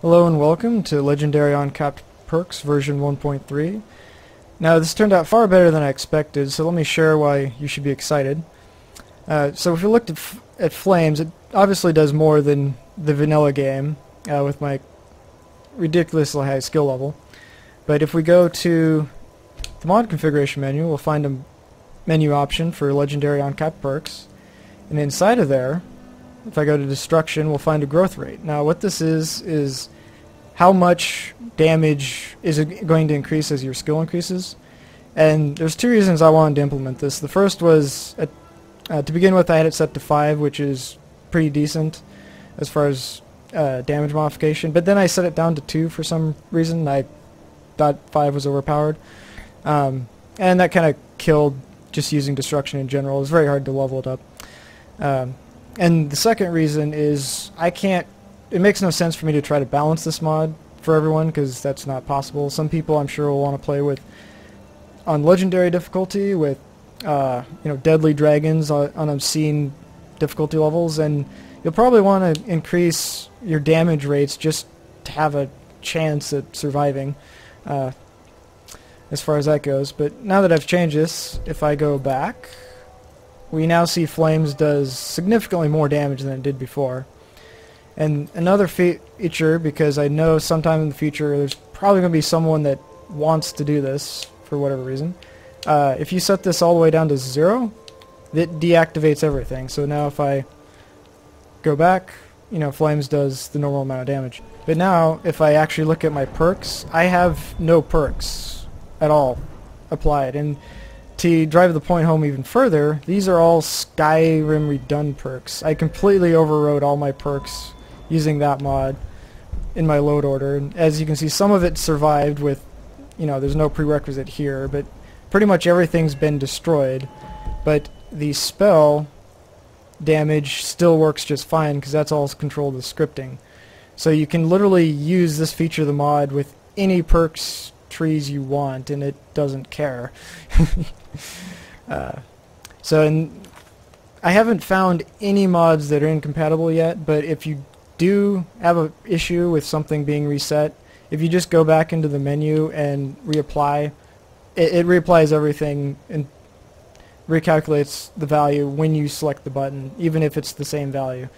Hello and welcome to Legendary Uncapped Perks version 1.3. Now this turned out far better than I expected, so let me share why you should be excited. So if you looked at Flames, it obviously does more than the vanilla game with my ridiculously high skill level. But if we go to the mod configuration menu, we'll find a menu option for Legendary Uncapped Perks. And inside of there, if I go to Destruction, we'll find a growth rate. Now what this is how much damage is it going to increase as your skill increases. And there's two reasons I wanted to implement this. The first was, to begin with, I had it set to 5, which is pretty decent as far as damage modification. But then I set it down to 2 for some reason. I thought 5 was overpowered. And that kind of killed just using Destruction in general. It was very hard to level it up. And the second reason is it makes no sense for me to try to balance this mod for everyone, because that's not possible. Some people I'm sure will want to play with on legendary difficulty with deadly dragons on obscene difficulty levels, and you'll probably want to increase your damage rates just to have a chance at surviving as far as that goes. But now that I've changed this, if I go back, we now see Flames does significantly more damage than it did before. And another feature, because I know sometime in the future there's probably going to be someone that wants to do this for whatever reason, if you set this all the way down to 0, it deactivates everything. So now if I go back, Flames does the normal amount of damage. But now if I actually look at my perks, I have no perks at all applied. And to drive the point home even further, these are all Skyrim redone perks. I completely overrode all my perks using that mod in my load order. And as you can see, some of it survived with, there's no prerequisite here, but pretty much everything's been destroyed. But the spell damage still works just fine, because that's all controlled with scripting. So you can literally use this feature of the mod with any perks trees you want, and it doesn't care. And I haven't found any mods that are incompatible yet, but if you do have an issue with something being reset, if you just go back into the menu and reapply, it reapplies everything and recalculates the value when you select the button, even if it's the same value.